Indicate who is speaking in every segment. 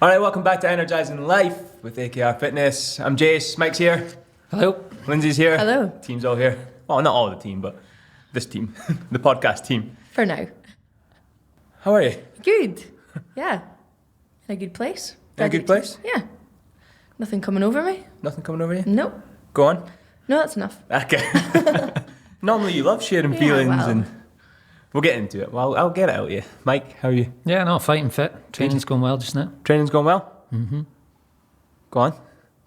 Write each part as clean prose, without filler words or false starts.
Speaker 1: All right, welcome back to Energising Life with AKR Fitness. I'm Jace, Mike's here.
Speaker 2: Hello.
Speaker 1: Lindsay's here.
Speaker 3: Hello.
Speaker 1: Team's all here. Well, not all the team, but this team, the podcast team.
Speaker 3: For now.
Speaker 1: How are you?
Speaker 3: Good. Yeah. In a good place.
Speaker 1: In a good place?
Speaker 3: Yeah. Nothing coming over me?
Speaker 1: Nothing coming over you?
Speaker 3: Nope.
Speaker 1: Go on.
Speaker 3: No, that's enough.
Speaker 1: Okay. Normally you love sharing feelings and we'll get into it. Well, I'll get it out of you. Mike, how are you?
Speaker 2: Yeah, no, fighting fit. Training's going well just now.
Speaker 1: Training's going well? Mm-hmm. Go on.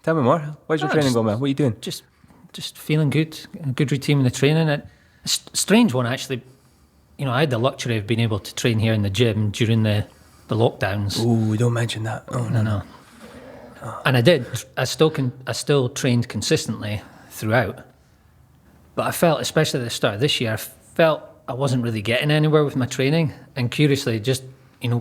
Speaker 1: Tell me more. Why's your training going well? What are you doing?
Speaker 2: Just feeling good. A good routine with the training. It's a strange one, actually. You know, I had the luxury of being able to train here in the gym during the lockdowns.
Speaker 1: Oh, don't mention that. Oh, no.
Speaker 2: Oh. And I did. I still trained consistently throughout. But I felt, especially at the start of this year, I wasn't really getting anywhere with my training. And curiously, just,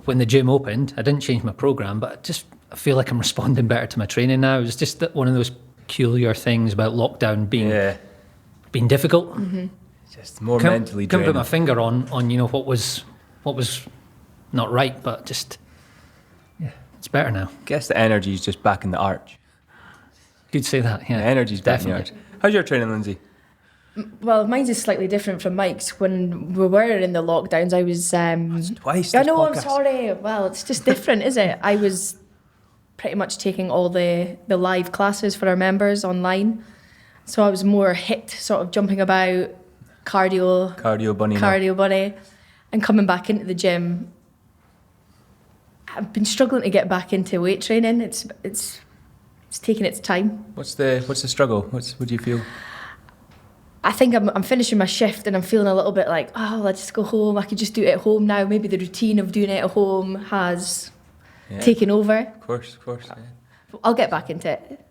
Speaker 2: when the gym opened, I didn't change my program, but I feel like I'm responding better to my training now. It was just one of those peculiar things about lockdown being difficult.
Speaker 3: Mm-hmm.
Speaker 1: Just more mentally draining.
Speaker 2: Couldn't put my finger on what was not right, but just, yeah, it's better now.
Speaker 1: Guess the energy's just back in the arch.
Speaker 2: You'd say that, yeah.
Speaker 1: The energy's back in the arch. How's your training, Lindsay?
Speaker 3: Well, mine's is slightly different from Mike's. When we were in the lockdowns, I was...
Speaker 1: That's twice
Speaker 3: I
Speaker 1: this
Speaker 3: know,
Speaker 1: podcast.
Speaker 3: I'm sorry. Well, it's just different, is it? I was pretty much taking all the live classes for our members online. So I was more hit, sort of jumping about, cardio bunny, and coming back into the gym. I've been struggling to get back into weight training. It's taking its time.
Speaker 1: What's the struggle? What do you feel?
Speaker 3: I think I'm finishing my shift and I'm feeling a little bit like, oh, let's just go home. I could just do it at home now. Maybe the routine of doing it at home has taken over.
Speaker 1: Of course. Yeah.
Speaker 3: I'll get back into it.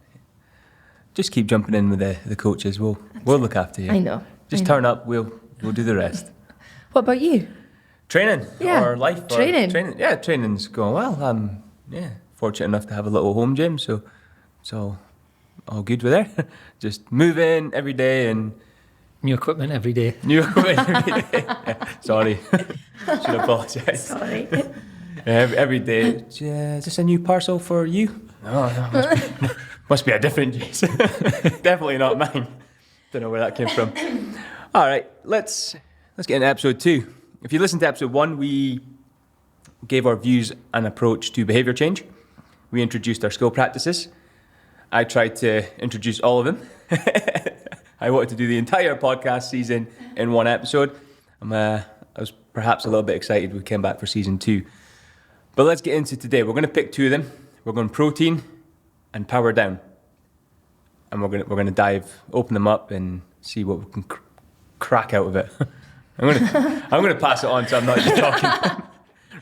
Speaker 1: Just keep jumping in with the coaches. We'll look after you.
Speaker 3: I know.
Speaker 1: Just turn up. We'll do the rest.
Speaker 3: What about you?
Speaker 1: Training or life?
Speaker 3: Training.
Speaker 1: Yeah, training's going well. I'm fortunate enough to have a little home gym, so it's all good with there. Just move in every day and
Speaker 2: new equipment every day.
Speaker 1: Yeah, sorry, should apologise.
Speaker 3: Sorry.
Speaker 1: Every day. Is this a new parcel for you? No, must be a different Jason. Definitely not mine. Don't know where that came from. All right, let's get into episode 2. If you listened to episode 1, we gave our views and approach to behaviour change. We introduced our skill practices. I tried to introduce all of them. I wanted to do the entire podcast season in one episode. I was perhaps a little bit excited we came back for season 2. But let's get into today. We're going to pick 2 of them. We're going protein and power down. And we're going to open them up and see what we can crack out of it. I'm going to pass it on so I'm not just talking.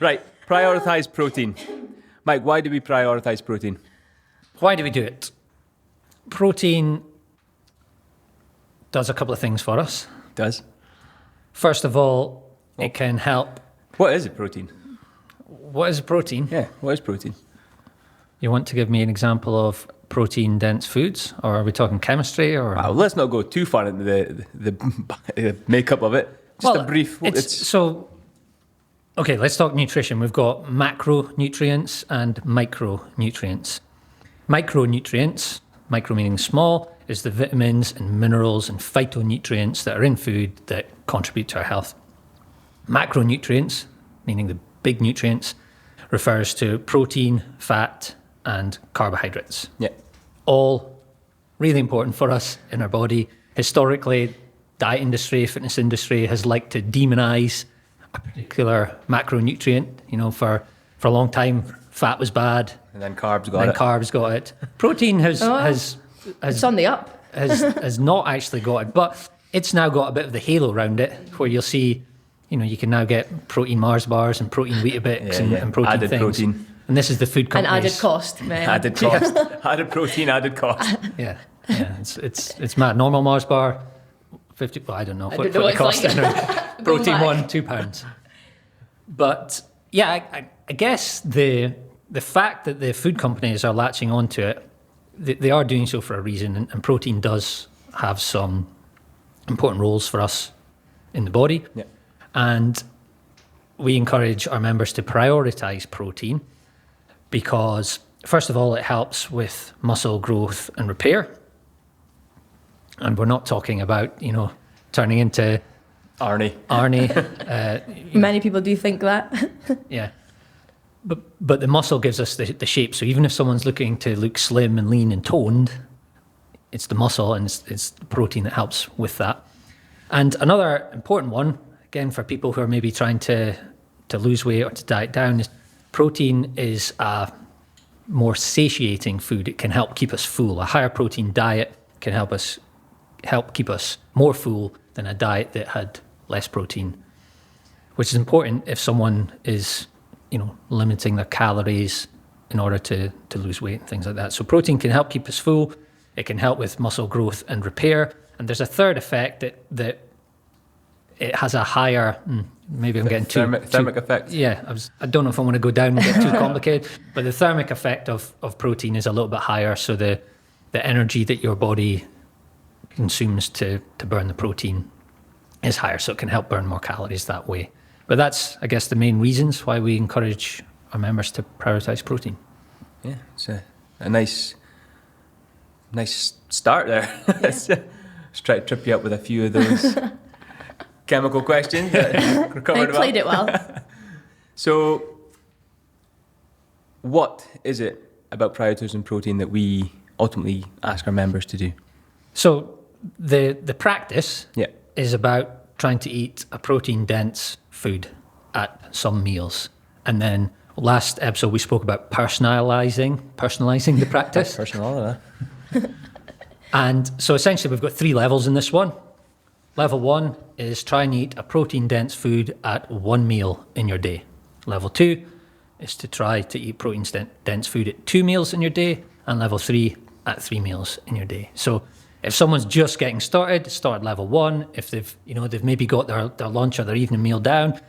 Speaker 1: Right, prioritise protein. Mike, why do we prioritise protein?
Speaker 2: Why do we do it? Protein does a couple of things for us.
Speaker 1: Does.
Speaker 2: First of all, it can help.
Speaker 1: What is a protein?
Speaker 2: What is a protein?
Speaker 1: Yeah, what is protein?
Speaker 2: You want to give me an example of protein-dense foods, or are we talking chemistry? Or
Speaker 1: well, let's not go too far into the makeup of it. Just a brief.
Speaker 2: Okay, let's talk nutrition. We've got macronutrients and micronutrients. Micronutrients, micro meaning small, is the vitamins and minerals and phytonutrients that are in food that contribute to our health. Macronutrients, meaning the big nutrients, refers to protein, fat, and carbohydrates.
Speaker 1: Yeah.
Speaker 2: All really important for us in our body. Historically, diet industry, fitness industry has liked to demonize a particular macronutrient. For a long time, fat was bad.
Speaker 1: And then carbs got it.
Speaker 2: Protein has
Speaker 3: it's on the up.
Speaker 2: has not actually got it, but it's now got a bit of the halo around it, where you'll see, you can now get protein Mars bars and protein Weetabix and protein
Speaker 1: added
Speaker 2: things.
Speaker 1: Protein.
Speaker 2: And this is the food companies.
Speaker 3: And added cost, man.
Speaker 1: Added cost. Added protein, added cost.
Speaker 2: Yeah. It's mad. Normal Mars bar, 50. Well, I don't know what
Speaker 3: what
Speaker 2: it costs.
Speaker 3: like.
Speaker 2: Anyway. Protein one, £2. But yeah, I guess the fact that the food companies are latching onto it, they are doing so for a reason, and protein does have some important roles for us in the body.
Speaker 1: Yeah.
Speaker 2: And we encourage our members to prioritise protein because, first of all, it helps with muscle growth and repair. And we're not talking about, turning into
Speaker 1: Arnie.
Speaker 3: Many people do think that.
Speaker 2: Yeah. But the muscle gives us the shape. So even if someone's looking to look slim and lean and toned, it's the muscle and it's the protein that helps with that. And another important one, again, for people who are maybe trying to lose weight or to diet down, is protein is a more satiating food. It can help keep us full. A higher protein diet can help keep us more full than a diet that had less protein, which is important if someone is, limiting their calories in order to lose weight and things like that. So protein can help keep us full. It can help with muscle growth and repair. And there's a third effect that it has a higher, maybe I'm getting
Speaker 1: thermic effect.
Speaker 2: Yeah, I don't know if I want to go down and get too complicated, but the thermic effect of protein is a little bit higher. So the energy that your body consumes to burn the protein is higher. So it can help burn more calories that way. But that's, I guess, the main reasons why we encourage our members to prioritise protein.
Speaker 1: Yeah, it's a nice start there. Let's try to trip you up with a few of those chemical questions that were covered.
Speaker 3: I played it well.
Speaker 1: So, what is it about prioritising protein that we ultimately ask our members to do?
Speaker 2: So, the practice
Speaker 1: Yeah.
Speaker 2: is about trying to eat a protein-dense food at some meals. And then last episode we spoke about personalising the practice.
Speaker 1: Personal,
Speaker 2: And so essentially we've got 3 levels in this one. Level 1 is try and eat a protein-dense food at 1 meal in your day. Level 2 is to try to eat protein-dense food at 2 meals in your day. And level 3 at 3 meals in your day. So if someone's just getting started, start at level 1. If they've maybe got their lunch or their evening meal down,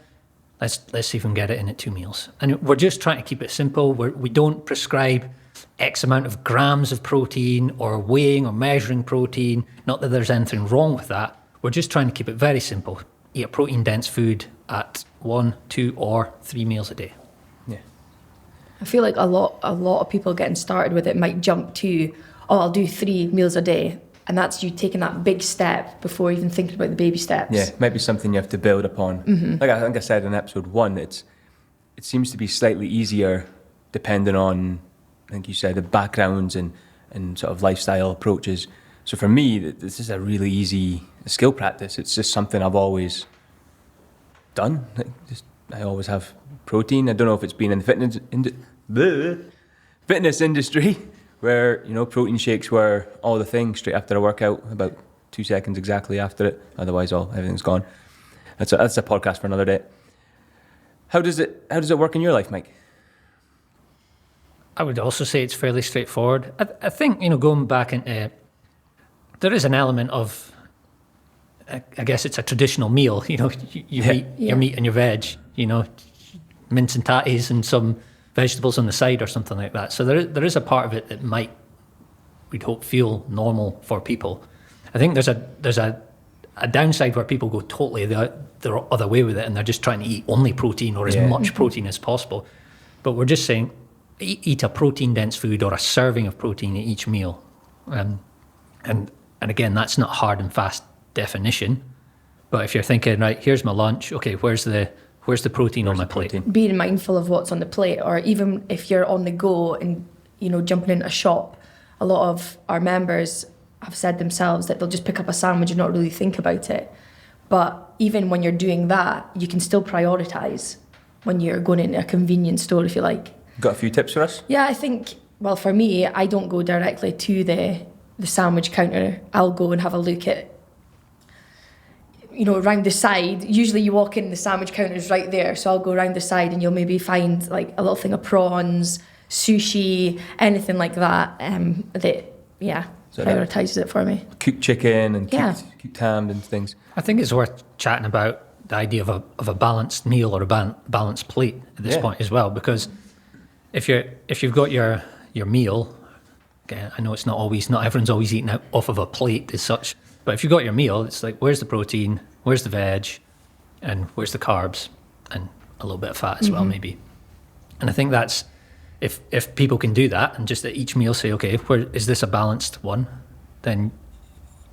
Speaker 2: let's see if we can get it in at 2 meals. And we're just trying to keep it simple. We don't prescribe X amount of grams of protein or weighing or measuring protein. Not that there's anything wrong with that. We're just trying to keep it very simple. Eat a protein-dense food at 1, 2, or 3 meals a day.
Speaker 1: Yeah.
Speaker 3: I feel like a lot of people getting started with it might jump to, I'll do 3 meals a day. And that's you taking that big step before even thinking about the baby steps.
Speaker 1: Yeah, maybe something you have to build upon. Mm-hmm. Like I think I said in episode 1, it seems to be slightly easier depending on, I think you said, the backgrounds and sort of lifestyle approaches. So for me, this is a really easy skill practice. It's just something I've always done. I always have protein. I don't know if it's been in the fitness industry, where protein shakes were all the thing straight after a workout, about 2 seconds exactly after it. Otherwise, everything's gone. That's a podcast for another day. How does it work in your life, Mike?
Speaker 2: I would also say it's fairly straightforward. I think going back into, there is an element of, I guess it's a traditional meal. You eat your meat and your veg. Mince and tatties and some vegetables on the side or something like that. So there is a part of it that we'd hope, feel normal for people. I think there's a downside where people go totally the other way with it, and they're just trying to eat only protein or as much protein as possible. But we're just saying, eat a protein-dense food or a serving of protein at each meal. And again, that's not hard and fast definition. But if you're thinking, right, here's my lunch, okay, where's the protein on my plate?
Speaker 3: Being mindful of what's on the plate, or even if you're on the go and jumping into a shop, a lot of our members have said themselves that they'll just pick up a sandwich and not really think about it. But even when you're doing that, you can still prioritise when you're going into a convenience store, if you like.
Speaker 1: Got a few tips for us?
Speaker 3: Yeah, I think, well, for me, I don't go directly to the sandwich counter. I'll go and have a look at, around the side. Usually you walk in, the sandwich counter is right there. So I'll go around the side and you'll maybe find like a little thing of prawns, sushi, anything like that, so prioritises it for me.
Speaker 1: Cooked chicken and cooked ham and things.
Speaker 2: I think it's worth chatting about the idea of a balanced meal or a balanced plate at this point as well, because if you've got your meal, again, I know not everyone's always eating out off of a plate as such, but if you've got your meal, it's like, where's the protein, where's the veg, and where's the carbs, and a little bit of fat as well, maybe. And I think that's if people can do that and just at each meal say, okay, is this a balanced one? Then,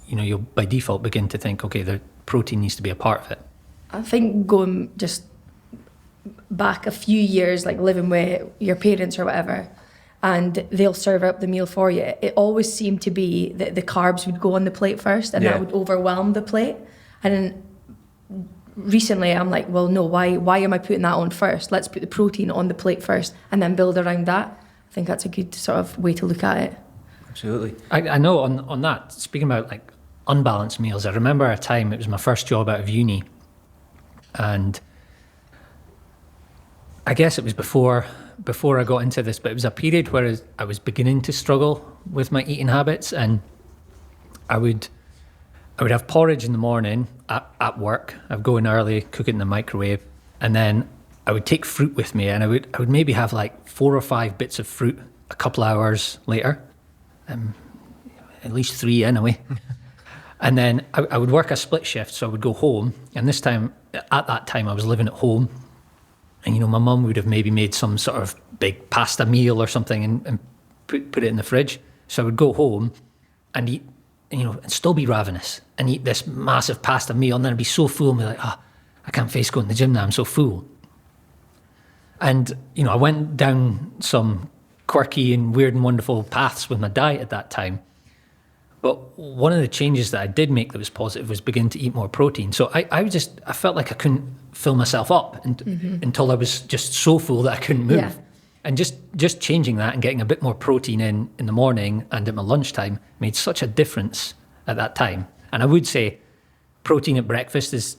Speaker 2: you'll by default begin to think, okay, the protein needs to be a part of it.
Speaker 3: I think going just back a few years, like living with your parents or whatever, and they'll serve up the meal for you, it always seemed to be that the carbs would go on the plate first, and that would overwhelm the plate. And then recently I'm like, well, no, why am I putting that on first? Let's put the protein on the plate first and then build around that. I think that's a good sort of way to look at it.
Speaker 1: Absolutely.
Speaker 2: I know on that, speaking about like unbalanced meals, I remember a time, it was my first job out of uni, and I guess it was before I got into this, but it was a period where I was beginning to struggle with my eating habits, and I would have porridge in the morning at work. I'd go in early, cook it in the microwave, and then I would take fruit with me, and I would maybe have like 4 or 5 bits of fruit a couple hours later, at least 3 anyway. And then I would work a split shift, so I would go home, and at that time I was living at home, and my mum would have maybe made some sort of big pasta meal or something and put it in the fridge. So I would go home and eat, and still be ravenous and eat this massive pasta meal, and then I'd be so full and be like, I can't face going to the gym now, I'm so full. And, I went down some quirky and weird and wonderful paths with my diet at that time. But one of the changes that I did make that was positive was begin to eat more protein. So I felt like I couldn't fill myself up until I was just so full that I couldn't move. Yeah. And just changing that and getting a bit more protein in the morning and at my lunchtime made such a difference at that time. And I would say protein at breakfast is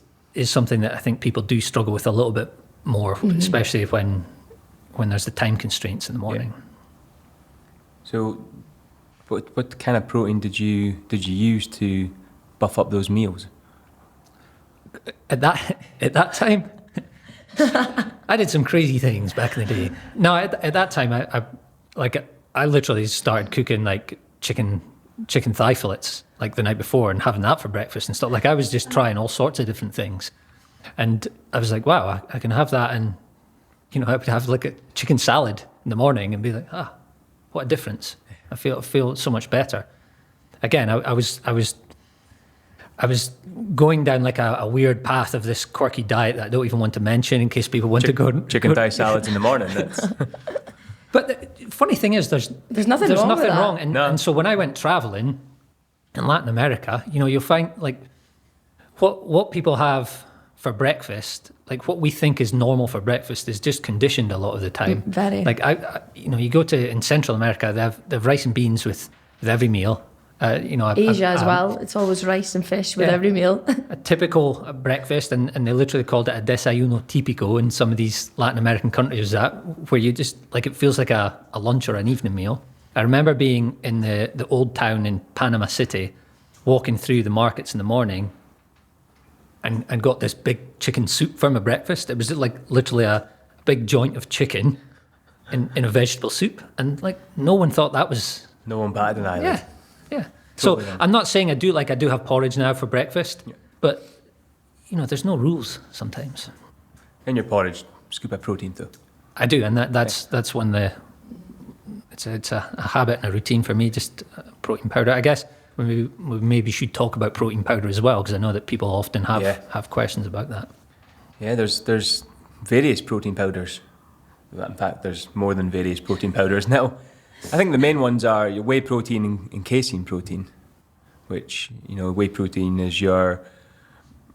Speaker 2: something that I think people do struggle with a little bit more, especially when there's the time constraints in the morning.
Speaker 1: Yeah. So what kind of protein did you use to buff up those meals?
Speaker 2: At that time, I did some crazy things back in the day. No, at that time, I literally started cooking like chicken thigh fillets like the night before and having that for breakfast and stuff. Like I was just trying all sorts of different things, and I was like, wow, I can have that, and I would have like a chicken salad in the morning and be like, what a difference! I feel so much better. Again, I was going down like a weird path of this quirky diet that I don't even want to mention in case people want to go.
Speaker 1: Chicken thigh salads in the morning.
Speaker 2: But the funny thing is, there's nothing wrong. And so when I went traveling in Latin America, you'll find like what people have for breakfast, like what we think is normal for breakfast, is just conditioned a lot of the time.
Speaker 3: Very.
Speaker 2: Like you go in Central America, they have rice and beans with every meal.
Speaker 3: Asia as well. It's always rice and fish with every meal.
Speaker 2: A typical breakfast, and they literally called it a desayuno típico in some of these Latin American countries, where you just like it feels like a lunch or an evening meal. I remember being in the old town in Panama City, walking through the markets in the morning, and got this big chicken soup for my breakfast. It was like literally a big joint of chicken in a vegetable soup, and like no one thought that was.
Speaker 1: No one batted an eyelid.
Speaker 2: Yeah.
Speaker 1: Totally.
Speaker 2: So I'm not saying I do have porridge now for breakfast, but there's no rules sometimes.
Speaker 1: In your porridge, scoop of protein too.
Speaker 2: I do, and that's when it's a habit and a routine for me. Just protein powder. I guess we maybe should talk about protein powder as well, because I know that people often have questions about that. Yeah,
Speaker 1: there's various protein powders. In fact, there's more than various protein powders now. I think the main ones are your whey protein and casein protein, which, whey protein is your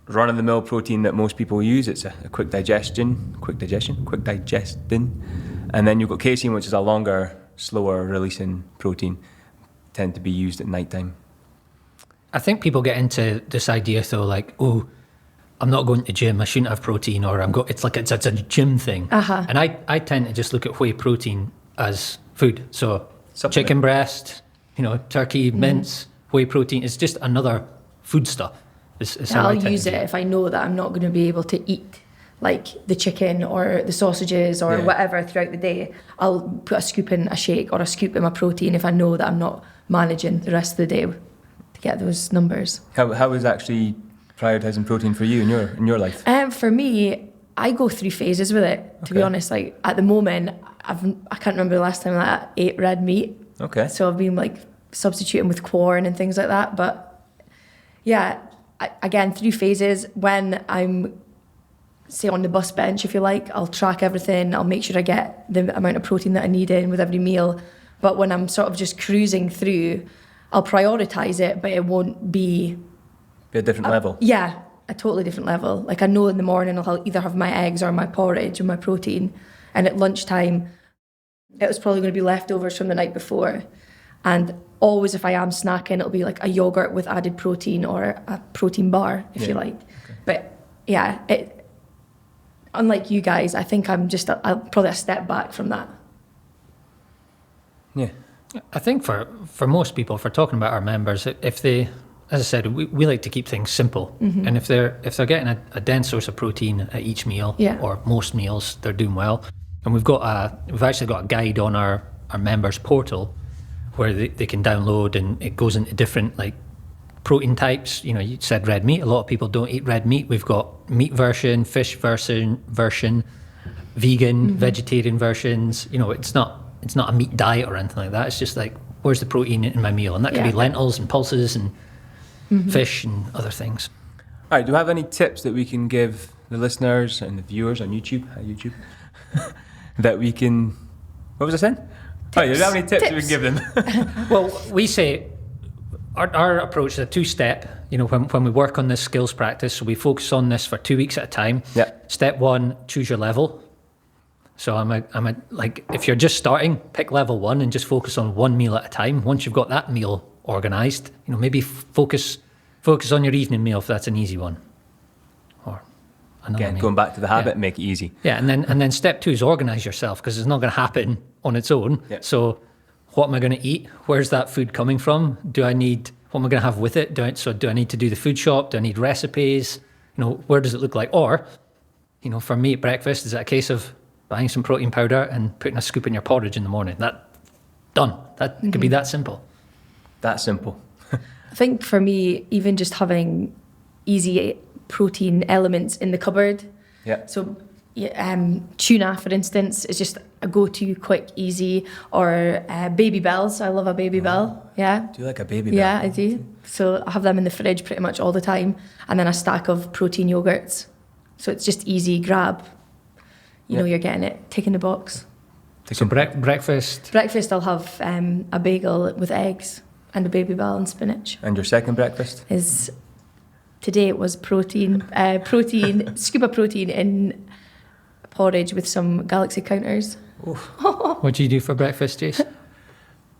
Speaker 1: run-of-the-mill protein that most people use. It's a quick digestion. And then you've got casein, which is a longer, slower releasing protein, tend to be used at nighttime.
Speaker 2: I think people get into this idea though, like, oh, I'm not going to the gym, I shouldn't have protein, or it's a gym thing. And I tend to just look at whey protein as food. So chicken breast, turkey, mince, whey protein is just another food stuff.
Speaker 3: I'll use it if I know that I'm not going to be able to eat like the chicken or the sausages or whatever throughout the day. I'll put a scoop in a shake or a scoop in my protein if I know that I'm not managing the rest of the day to get those numbers.
Speaker 1: How is actually prioritizing protein for you in your life?
Speaker 3: For me, I go through phases with it, to be honest. Like at the moment, I can't remember the last time I ate red meat.
Speaker 1: Okay.
Speaker 3: So I've been like substituting with corn and things like that. But yeah, again, through phases. When I'm, say, on the bus bench, if you like, I'll track everything. I'll make sure I get the amount of protein that I need in with every meal. But when I'm sort of just cruising through, I'll prioritise it, but it won't be
Speaker 1: a different level.
Speaker 3: Yeah, a totally different level. Like I know in the morning I'll either have my eggs or my porridge and my protein, and at lunchtime it was probably going to be leftovers from the night before. And always, if I am snacking, it'll be like a yogurt with added protein or a protein bar, if you like. Okay. But yeah, unlike you guys, I think I'm just probably a step back from that.
Speaker 1: Yeah.
Speaker 2: I think for most people, if we're talking about our members, if they, as I said, we like to keep things simple. Mm-hmm. And if they're getting a dense source of protein at each meal, or most meals, they're doing well. And we've actually got a guide on our members portal where they can download, and it goes into different like protein types. You know, you said red meat. A lot of people don't eat red meat. We've got meat version, fish version, vegan, mm-hmm. vegetarian versions. You know, it's not a meat diet or anything like that. It's just like, where's the protein in my meal? And that can be lentils and pulses and mm-hmm. fish and other things.
Speaker 1: All right, do we have any tips that we can give the listeners and the viewers on YouTube, that we can, what was I saying? Oh, do you have any tips that we can give them?
Speaker 2: Well, we say our approach is a two-step. You know, when we work on this skills practice, so we focus on this for 2 weeks at a time.
Speaker 1: Yeah.
Speaker 2: Step one, choose your level. So like, if you're just starting, pick level 1 and just focus on one meal at a time. Once you've got that meal organised, you know, maybe focus on your evening meal if that's an easy one. Or another
Speaker 1: Again,
Speaker 2: meal.
Speaker 1: going back to the habit, make it easy.
Speaker 2: Yeah, and then step 2 is organise yourself, because it's not going to happen on its own.
Speaker 1: Yeah.
Speaker 2: So what am I going to eat? Where's that food coming from? What am I going to have with it? Do I need to do the food shop? Do I need recipes? You know, where does it look like? Or, you know, for me at breakfast, is it a case of buying some protein powder and putting a scoop in your porridge in the morning? Done. That mm-hmm. could be that simple.
Speaker 1: That simple.
Speaker 3: I think for me, even just having easy protein elements in the cupboard.
Speaker 1: Yeah.
Speaker 3: So tuna, for instance, is just a go-to, quick, easy. Or Baby Bells. I love a Baby Bell. Yeah.
Speaker 1: Do you like a Baby Bell?
Speaker 3: Yeah, I do. So I have them in the fridge pretty much all the time. And then a stack of protein yogurts. So it's just easy grab. You know, you're getting it, tick in the box.
Speaker 2: So breakfast?
Speaker 3: Breakfast, I'll have a bagel with eggs and a Baby Bell and spinach.
Speaker 1: And your second breakfast?
Speaker 3: Today it was protein, scoop of protein in porridge with some Galaxy counters.
Speaker 2: What do you do for breakfast, Jace?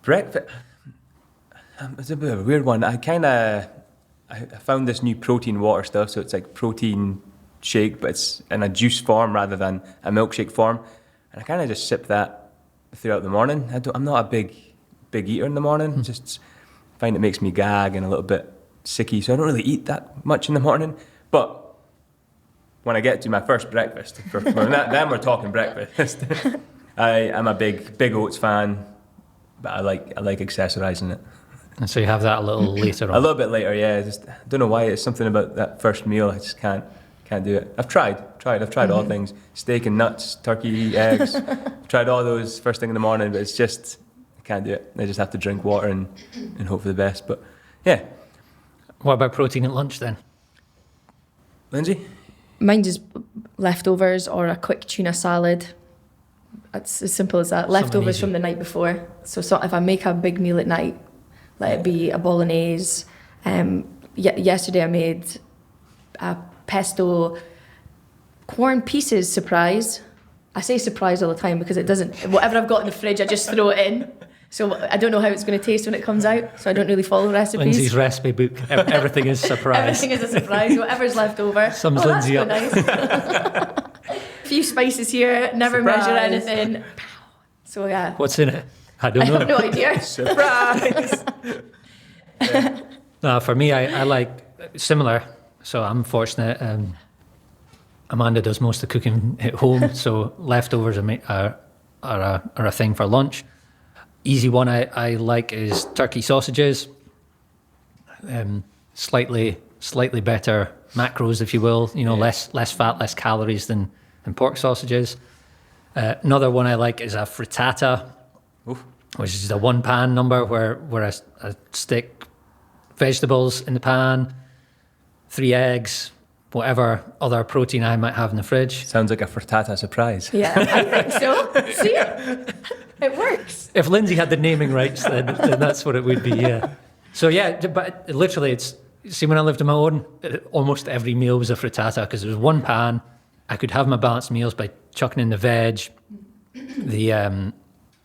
Speaker 1: Breakfast? It's a bit of a weird one. I found this new protein water stuff, so it's like protein shake, but it's in a juice form rather than a milkshake form, and I kind of just sip that throughout the morning. I'm not a big eater in the morning. Just find it makes me gag and a little bit sicky, so I don't really eat that much in the morning. But when I get to my first breakfast, then we're talking breakfast. I'm a big oats fan, but I like accessorising it.
Speaker 2: And so you have that a little later on.
Speaker 1: A little bit later, yeah. Just I don't know why, it's something about that first meal. I just can't do it. I've tried mm-hmm. all things. Steak and nuts, turkey, eggs. I've tried all those first thing in the morning, but it's just, I can't do it. I just have to drink water and hope for the best. But yeah.
Speaker 2: What about protein at lunch then?
Speaker 1: Lindsay?
Speaker 3: Mine is leftovers or a quick tuna salad. It's as simple as that. Leftovers from the night before. So if I make a big meal at night, let it be a bolognese. Yesterday I made a pesto corn pieces surprise. I say surprise all the time because it doesn't, whatever I've got in the fridge, I just throw it in. So I don't know how it's going to taste when it comes out. So I don't really follow recipes.
Speaker 2: Lindsay's recipe book, everything is surprise.
Speaker 3: Everything is a surprise, whatever's left over.
Speaker 2: Sums Lindsay up.
Speaker 3: Nice. A few spices here, never
Speaker 1: surprise.
Speaker 3: Measure anything. So yeah.
Speaker 2: What's in it? I don't know.
Speaker 3: I have no idea.
Speaker 1: Surprise!
Speaker 2: No, for me, I like similar. So I'm fortunate. Amanda does most of the cooking at home, so leftovers are a thing for lunch. Easy one I like is turkey sausages. Slightly macros, if you will. You know, less fat, less calories than pork sausages. Another one I like is a frittata,
Speaker 1: Oof.
Speaker 2: which is a 1 pan number where I stick vegetables in the pan, 3 eggs, whatever other protein I might have in the fridge.
Speaker 1: Sounds like a frittata surprise.
Speaker 3: Yeah, I think so. See, it works.
Speaker 2: If Lindsay had the naming rights, then that's what it would be, yeah. So yeah, but literally see, when I lived on my own, almost every meal was a frittata because there was 1 pan. I could have my balanced meals by chucking in the veg, the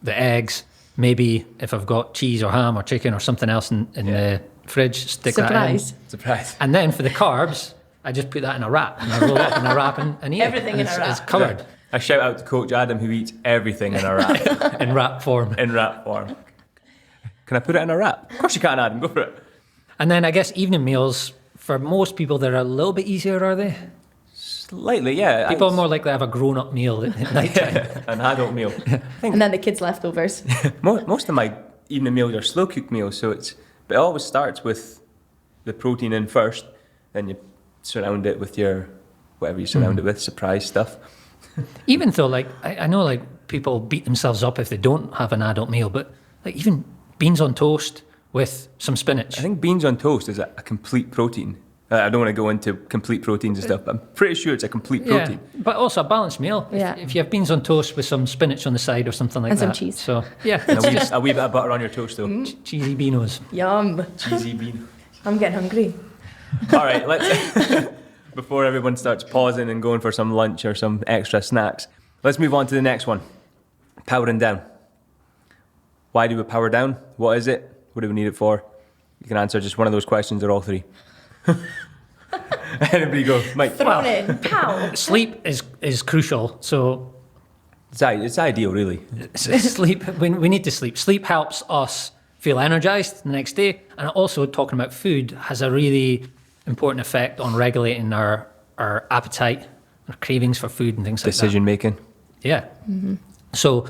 Speaker 2: eggs, maybe if I've got cheese or ham or chicken or something else in the fridge, stick that in.
Speaker 1: Surprise.
Speaker 2: And then for the carbs, I just put that in a wrap and I roll it up in a wrap and eat
Speaker 3: Everything
Speaker 2: it.
Speaker 3: in a wrap.
Speaker 2: It's covered.
Speaker 1: A shout out to Coach Adam, who eats everything in a wrap.
Speaker 2: In wrap form.
Speaker 1: In wrap form. Can I put it in a wrap? Of course you can, Adam. Go for it.
Speaker 2: And then I guess evening meals, for most people, they're a little bit easier, are they?
Speaker 1: Slightly, yeah.
Speaker 2: People are more likely to have a grown-up meal at night time.
Speaker 1: An adult meal.
Speaker 3: And then the kids' leftovers.
Speaker 1: Most of my evening meals are slow cooked meals, but it always starts with the protein in first, then you surround it with your whatever you surround it with, surprise stuff.
Speaker 2: Even though, like, I know, like, people beat themselves up if they don't have an adult meal, but like even beans on toast with some spinach.
Speaker 1: I think beans on toast is a complete protein. I don't want to go into complete proteins and stuff, but I'm pretty sure it's a complete protein.
Speaker 2: Yeah, but also a balanced meal.
Speaker 3: Yeah.
Speaker 2: If you have beans on toast with some spinach on the side or something like
Speaker 3: And
Speaker 2: that.
Speaker 3: some cheese.
Speaker 2: So, yeah.
Speaker 1: And a wee bit of butter on your toast, though.
Speaker 2: Cheesy beanos.
Speaker 3: Yum.
Speaker 1: Cheesy bean.
Speaker 3: I'm getting hungry.
Speaker 1: All right, let's before everyone starts pausing and going for some lunch or some extra snacks, let's move on to the next one. Powering down. Why do we power down? What is it? What do we need it for? You can answer just one of those questions or all three. Anybody go, Mike?
Speaker 3: Thrown in. Pow.
Speaker 2: Sleep is crucial. So
Speaker 1: It's ideal, really.
Speaker 2: sleep. We need to sleep. Sleep helps us feel energized the next day, and also talking about food has a really important effect on regulating our appetite, our cravings for food and things like that.
Speaker 1: Decision making.
Speaker 2: Yeah. So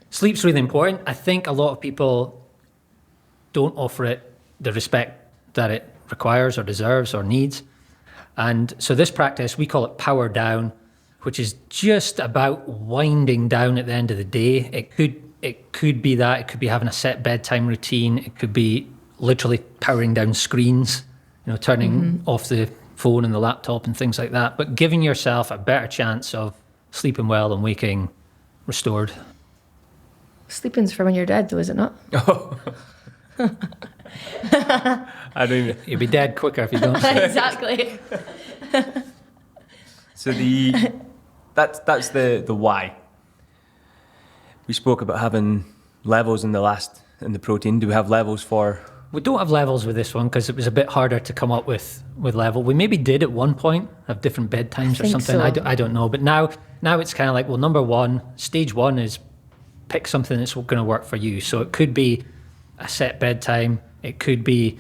Speaker 2: sleep's really important. I think a lot of people don't offer it the respect that it requires or deserves or needs. And so this practice, we call it power down, which is just about winding down at the end of the day. It could be that. It could be having a set bedtime routine. It could be literally powering down screens, turning off the phone and the laptop and things like that. But giving yourself a better chance of sleeping well and waking restored.
Speaker 3: Sleeping's for when you're dead, though, is it not?
Speaker 1: Oh. I don't even.
Speaker 2: You'll be dead quicker if you don't sleep.
Speaker 3: Exactly.
Speaker 1: So that's the why. We spoke about having levels in the protein. Do we have levels for?
Speaker 2: We don't have levels with this one because it was a bit harder to come up with level. We maybe did at one point have different bedtimes or something.
Speaker 3: So.
Speaker 2: I don't know. But now it's kind of like, well, number one, stage one is pick something that's going to work for you. So it could be a set bedtime. It could be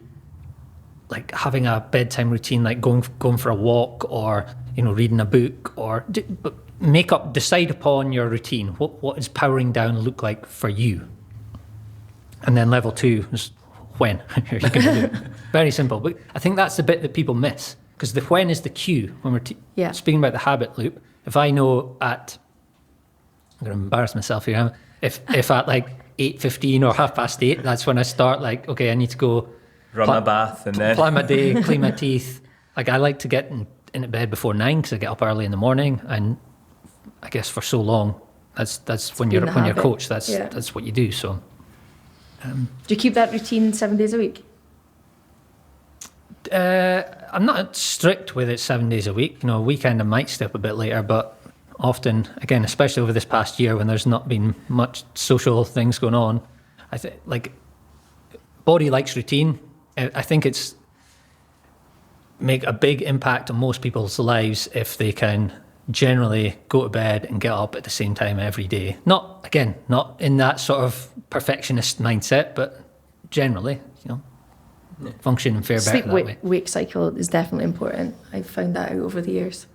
Speaker 2: like having a bedtime routine, like going for a walk or reading a book, or decide upon your routine. What does powering down look like for you? And then level 2 is when you're going to do it. Very simple, but I think that's the bit that people miss, because the when is the cue when we're speaking about the habit loop. If I know I'm going to embarrass myself here. If at like 8:15 or 8:30, that's when I start like, okay, I need to go
Speaker 1: Run my bath and then
Speaker 2: plan my day, clean my teeth. Like I like to get in bed before 9 because I get up early in the morning, and I guess for so long, that's when you're coach. That's what you do. So,
Speaker 3: do you keep that routine 7 days a week?
Speaker 2: I'm not strict with it 7 days a week. A weekend I might stay up a bit later, but often, again, especially over this past year when there's not been much social things going on, I think like body likes routine. I think it's make a big impact on most people's lives if they can generally go to bed and get up at the same time every day. Not in that sort of perfectionist mindset, but generally, function and fare better that way.
Speaker 3: Sleep-wake cycle is definitely important. I've found that out over the years.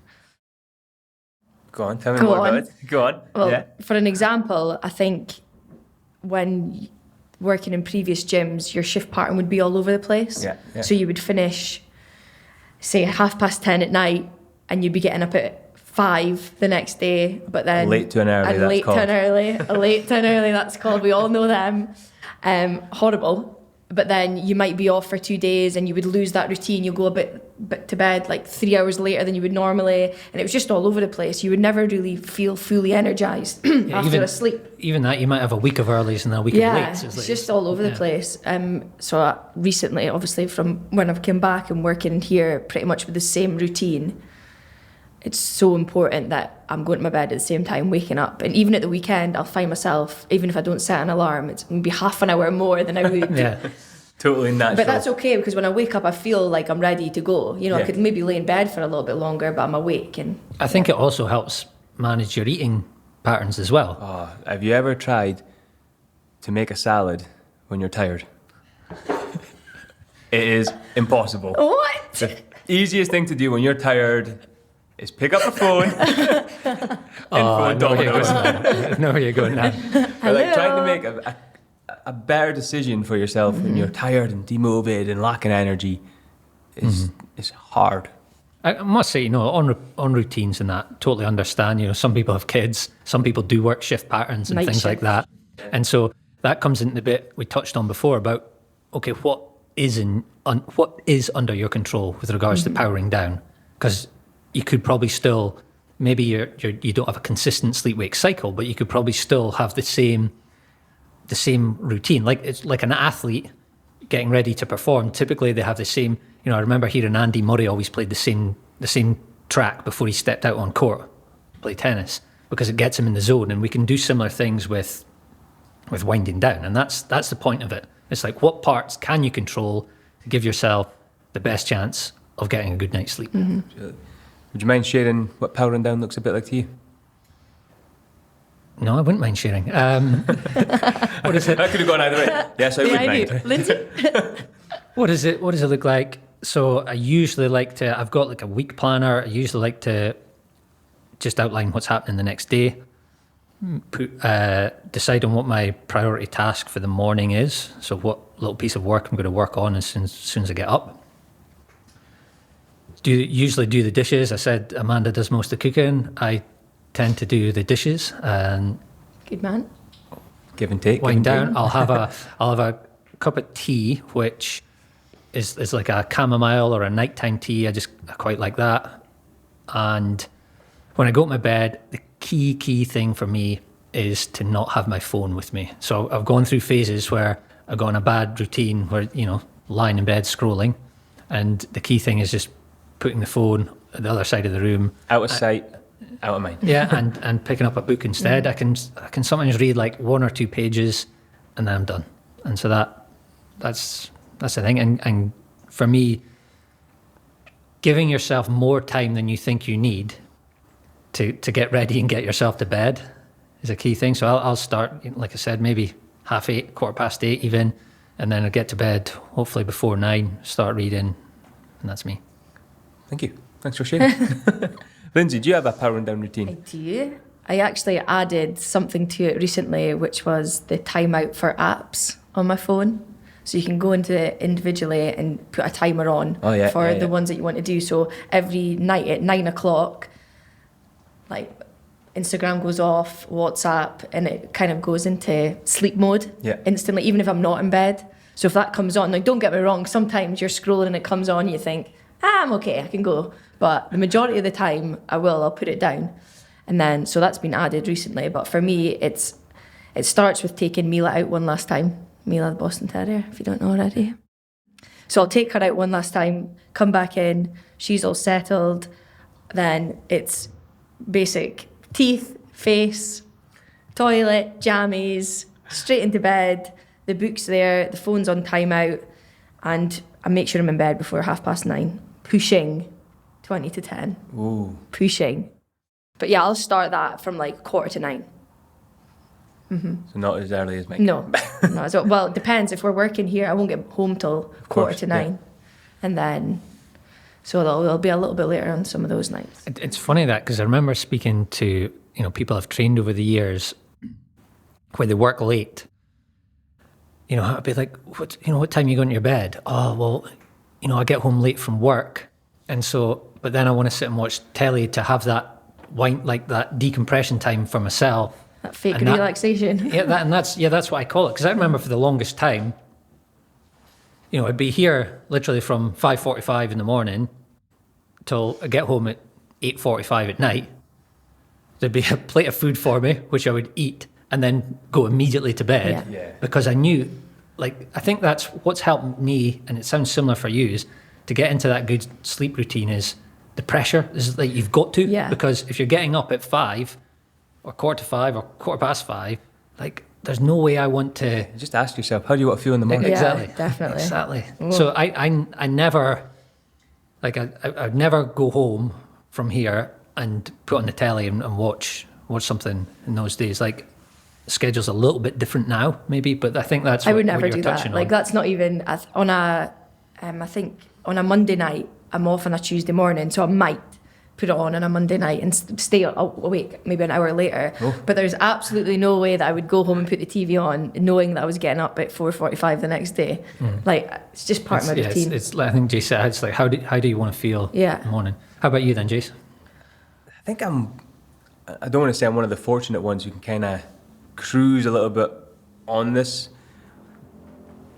Speaker 1: Go on, tell me more about it. Go on.
Speaker 3: Well, for an example, I think when working in previous gyms, your shift pattern would be all over the place.
Speaker 1: Yeah.
Speaker 3: So you would finish, say, 10:30 at night, and you'd be getting up at 5 the next day, but then
Speaker 1: Late to an early,
Speaker 3: and
Speaker 1: that's
Speaker 3: late
Speaker 1: called.
Speaker 3: to an early, a late to an early, that's called. We all know them. Horrible. But then you might be off for 2 days and you would lose that routine. You'll go a bit to bed like 3 hours later than you would normally, and it was just all over the place. You would never really feel fully energized after a sleep.
Speaker 2: Even that, you might have a week of earlies and then a week of lates.
Speaker 3: It's just all over the place. So recently, obviously, from when I've come back and working here pretty much with the same routine, it's so important that I'm going to my bed at the same time, waking up. And even at the weekend, I'll find myself, even if I don't set an alarm, it's going to be half an hour more than I would.
Speaker 2: Yeah.
Speaker 1: Totally natural.
Speaker 3: But that's okay, because when I wake up, I feel like I'm ready to go. You know,
Speaker 1: Yeah.
Speaker 3: I could maybe lay in bed for a little bit longer, but I'm awake. And
Speaker 2: I think it also helps manage your eating patterns as well.
Speaker 1: Oh, have you ever tried to make a salad when you're tired? It is impossible.
Speaker 3: What?
Speaker 1: The easiest thing to do when you're tired is pick up the phone and phone Domino's.
Speaker 2: I know where you're going now.
Speaker 1: Or like trying to make a better decision for yourself when you're tired and demotivated and lacking energy is hard.
Speaker 2: I must say, on routines and that, totally understand. You know, some people have kids, some people do work shift patterns and
Speaker 3: Night
Speaker 2: things like
Speaker 3: shift.
Speaker 2: that. And so that comes into the bit we touched on before about, okay, what is under your control with regards to powering down? Because you could probably still, maybe you don't have a consistent sleep-wake cycle, but you could probably still have the same routine. Like it's like an athlete getting ready to perform. Typically, they have the same. You know, I remember hearing Andy Murray always played the same track before he stepped out on court, play tennis, because it gets him in the zone. And we can do similar things with winding down, and that's the point of it. It's like, what parts can you control to give yourself the best chance of getting a good night's sleep?
Speaker 1: Would you mind sharing what powering down looks a bit like to you?
Speaker 2: No, I wouldn't mind sharing. What is it?
Speaker 1: That could have gone either way. Yes, I would mind.
Speaker 3: Lindsay?
Speaker 2: What does it look like? So I usually like to, I've got like a week planner. I usually like to just outline what's happening the next day, decide on what my priority task for the morning is. So what little piece of work I'm going to work on as soon as I get up. Usually do the dishes. I said Amanda does most of the cooking. I tend to do the dishes and
Speaker 3: Good man.
Speaker 1: Give and take.
Speaker 2: wind
Speaker 1: give and
Speaker 2: down. I'll have a cup of tea, which is like a chamomile or a nighttime tea. I quite like that. And when I go to my bed, the key thing for me is to not have my phone with me. So I've gone through phases where I've gone a bad routine where, lying in bed scrolling. And the key thing is just putting the phone at the other side of the room.
Speaker 1: Out of sight, out of mind.
Speaker 2: Yeah, and picking up a book instead. I can sometimes read like 1 or 2 pages and then I'm done. And so that's the thing. And for me, giving yourself more time than you think you need to get ready and get yourself to bed is a key thing. So I'll start, like I said, maybe 8:30, 8:15 even, and then I'll get to bed hopefully before 9, start reading, and that's me.
Speaker 1: Thank you. Thanks for sharing. Lindsay, do you have a powering down
Speaker 3: I
Speaker 1: routine?
Speaker 3: do. I actually added something to it recently, which was the timeout for apps on my phone. So you can go into it individually and put a timer on for the ones that you want to do. So every night at 9 o'clock, like Instagram goes off, WhatsApp, and it kind of goes into sleep mode instantly, even if I'm not in bed. So if that comes on, like, don't get me wrong, sometimes you're scrolling and it comes on, you think, I'm okay, I can go. But the majority of the time, I'll put it down. And then, so that's been added recently. But for me, it starts with taking Mila out one last time. Mila, the Boston Terrier, if you don't know already. So I'll take her out one last time, come back in, she's all settled. Then it's basic teeth, face, toilet, jammies, straight into bed. The book's there, the phone's on timeout, and I make sure I'm in bed before 9:30, pushing 20 to 10.
Speaker 1: Ooh.
Speaker 3: Pushing. But yeah, I'll start that from like 9:15.
Speaker 1: So not as early as Mike.
Speaker 3: No. Well, it depends. If we're working here, I won't get home till 9:15.
Speaker 1: Yeah.
Speaker 3: And then, so it'll be a little bit later on some of those nights.
Speaker 2: It's funny that, because I remember speaking to people I've trained over the years where they work late. I'd be like, what time are you going to your bed? Oh, well, I get home late from work. And so, but then I want to sit and watch telly to have that like that decompression time for myself.
Speaker 3: That fake
Speaker 2: And that-
Speaker 3: relaxation.
Speaker 2: That's what I call it. Because I remember for the longest time, I'd be here literally from 5:45 in the morning till I get home at 8:45 at night. There'd be a plate of food for me, which I would eat, and then go immediately to bed.
Speaker 1: Yeah.
Speaker 2: Because I knew, I think that's what's helped me, and it sounds similar for you, is to get into that good sleep routine is the pressure. Is like you've got to.
Speaker 3: Yeah.
Speaker 2: Because if you're getting up at 5 or 4:45 or 5:15, there's no way I want to.
Speaker 1: Just ask yourself, how do you want to feel in the morning?
Speaker 2: Exactly.
Speaker 3: definitely.
Speaker 2: Exactly. So I never, I'd never go home from here and put on the telly and watch something in those days. The schedule's a little bit different now, maybe, but I think that's
Speaker 3: I would
Speaker 2: what
Speaker 3: never
Speaker 2: you're
Speaker 3: do that.
Speaker 2: touching
Speaker 3: Like
Speaker 2: on.
Speaker 3: that's not even on a. I think on a Monday night, I'm off on a Tuesday morning, so I might put it on a Monday night and stay awake maybe an hour later. But there's absolutely no way that I would go home and put the TV on knowing that I was getting up at 4:45 the next day. It's just part of my routine.
Speaker 2: It's I think Jace said, it's like, how do you want to feel in the morning? How about you then, Jace?
Speaker 1: I think I don't want to say I'm one of the fortunate ones who can kind of cruise a little bit on this.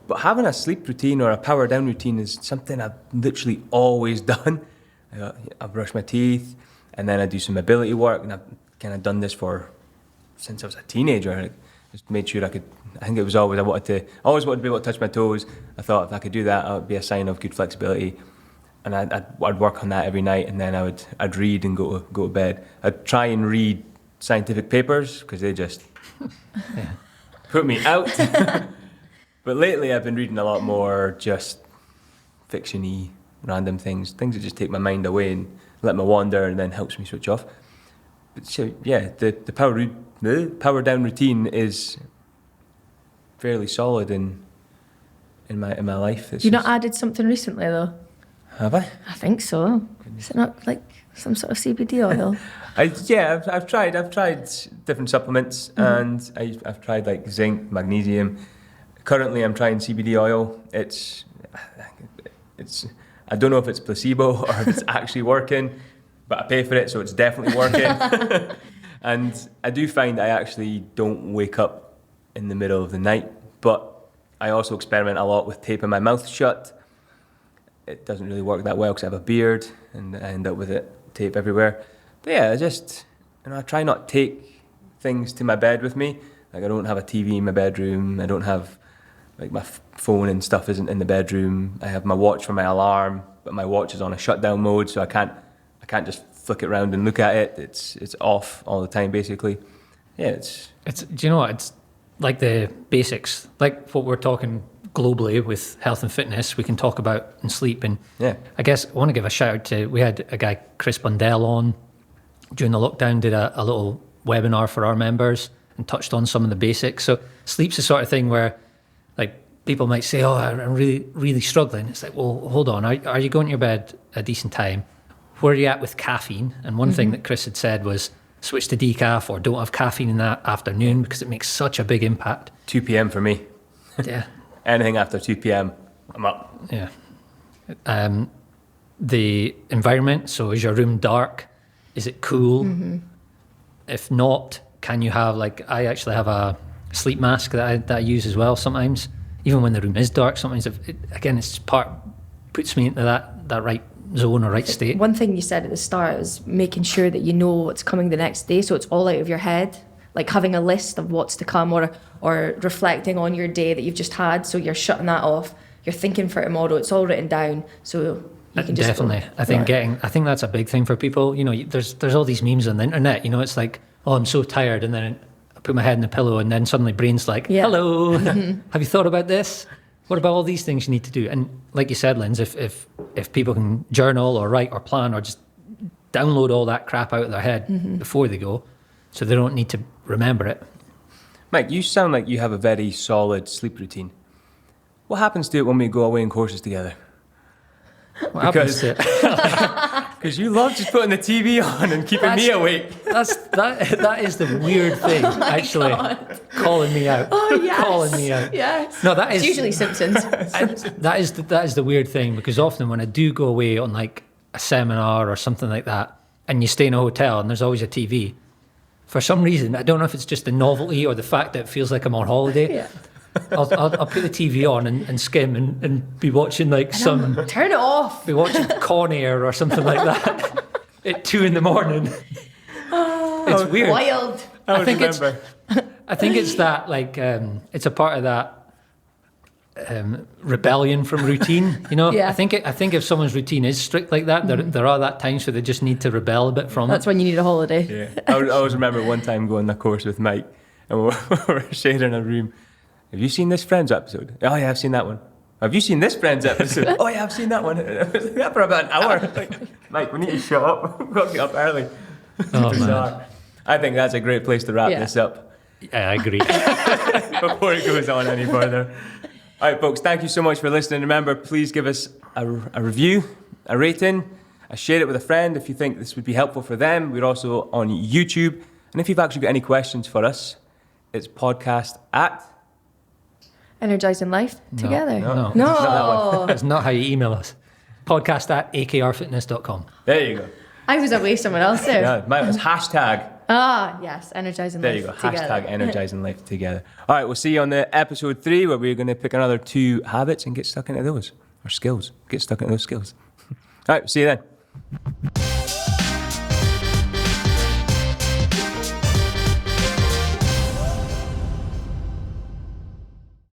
Speaker 1: But having a sleep routine or a power down routine is something I've literally always done. I brush my teeth, and then I do some mobility work, and I've kind of done this since I was a teenager. I just made sure I could. I think it was always I always wanted to be able to touch my toes. I thought if I could do that, it would be a sign of good flexibility. And I'd work on that every night, and then I'd read and go to bed. I'd try and read scientific papers because they just put me out. But lately, I've been reading a lot more just fiction-y, random things that just take my mind away and let me wander, and then helps me switch off. But so yeah, the power down routine is fairly solid in my life.
Speaker 3: You not added something recently though?
Speaker 1: Have I?
Speaker 3: I think so. Is it not like some sort of CBD oil?
Speaker 1: I've tried different supplements, and I've tried like zinc, magnesium. Currently, I'm trying CBD oil. It's I don't know if it's placebo or if it's actually working, but I pay for it, so it's definitely working. And I do find I actually don't wake up in the middle of the night, but I also experiment a lot with taping my mouth shut. It doesn't really work that well because I have a beard and I end up with it tape everywhere. But yeah, I try not to take things to my bed with me. Like I don't have a TV in my bedroom. I don't have my phone and stuff isn't in the bedroom. I have my watch for my alarm, but my watch is on a shutdown mode, so I can't just flick it around and look at it. It's off all the time basically. Yeah, it's.
Speaker 2: Do you know what? It's like the basics, like what we're talking globally with health and fitness, we can talk about in sleep. And I guess I want to give a shout out to, we had a guy, Chris Bundell, on during the lockdown, did a little webinar for our members and touched on some of the basics. So sleep's the sort of thing where people might say, oh, I'm really, really struggling. It's like, well, hold on. Are you going to your bed a decent time? Where are you at with caffeine? And one thing that Chris had said was switch to decaf or don't have caffeine in that afternoon because it makes such a big impact.
Speaker 1: 2 p.m. for me.
Speaker 2: Yeah.
Speaker 1: Anything after 2 p.m, I'm up.
Speaker 2: Yeah. The environment, so is your room dark? Is it cool? If not, can you have, I actually have a sleep mask that I use as well sometimes. Even when the room is dark, sometimes, puts me into that right zone or right state.
Speaker 3: One thing you said at the start is making sure that you know what's coming the next day, so it's all out of your head. Like having a list of what's to come, or reflecting on your day that you've just had, so you're shutting that off. You're thinking for tomorrow. It's all written down, so you can just
Speaker 2: definitely. I think that's a big thing for people. There's all these memes on the internet. It's like, oh, I'm so tired, and then I put my head in the pillow, and then suddenly brain's like, hello, have you thought about this? What about all these things you need to do? And like you said, Linz, if people can journal or write or plan or just download all that crap out of their head before they go, so they don't need to remember it.
Speaker 1: Mike, you sound like you have a very solid sleep routine. What happens to it when we go away on courses together?
Speaker 2: What happens to it?
Speaker 1: Because you love just putting the TV on and keeping me awake.
Speaker 2: That is the weird thing, actually. God. Calling me out.
Speaker 3: Oh, yes.
Speaker 2: Calling me out.
Speaker 3: Yes.
Speaker 2: No, that is...
Speaker 3: It's usually Simpsons.
Speaker 2: That is the weird thing, because often when I do go away on a seminar or something like that, and you stay in a hotel and there's always a TV. For some reason, I don't know if it's just the novelty or the fact that it feels like I'm on holiday.
Speaker 3: Yeah.
Speaker 2: I'll put the TV on and skim and be watching like
Speaker 3: Turn it off.
Speaker 2: be watching Con Air or something like that at 2 a.m. It's weird.
Speaker 3: Wild.
Speaker 1: I
Speaker 2: think it's-
Speaker 1: remember.
Speaker 2: I think it's that like it's a part of that rebellion from routine. You know,
Speaker 3: Yeah.
Speaker 2: I think if someone's routine is strict like that, there are that times where they just need to rebel a bit from
Speaker 3: That's
Speaker 2: it.
Speaker 3: when you need a holiday.
Speaker 1: Yeah. I always remember one time going on a course with Mike, and we were sharing a room. Have you seen this Friends episode? Oh yeah, I've seen that one. Have you seen this Friends episode? Oh yeah, I've seen that one. I was like that for about an hour. Like, Mike, we need to shut up. We've got to get up early.
Speaker 2: Oh,
Speaker 1: Bizarre. I think that's a great place to wrap
Speaker 3: Yeah.
Speaker 1: this up
Speaker 2: Yeah, I agree.
Speaker 1: before it goes on any further. All right, folks, thank you so much for listening. Remember, please give us a review, a rating, share it with a friend if you think this would be helpful for them. We're also on YouTube. And if you've actually got any questions for us, it's podcast at...
Speaker 3: Energizing life together.
Speaker 2: no.
Speaker 3: No.
Speaker 2: That's not how you email us. Podcast at akrfitness.com.
Speaker 1: There you go.
Speaker 3: I was away somewhere else there.
Speaker 1: Yeah, mine was hashtag.
Speaker 3: Ah, yes. Energizing
Speaker 1: There
Speaker 3: life
Speaker 1: you go.
Speaker 3: together.
Speaker 1: Hashtag energizing life together. All right, we'll see you on the episode 3 where we're going to pick another 2 habits and get stuck into those, or skills. Get stuck into those skills. All right, see you then.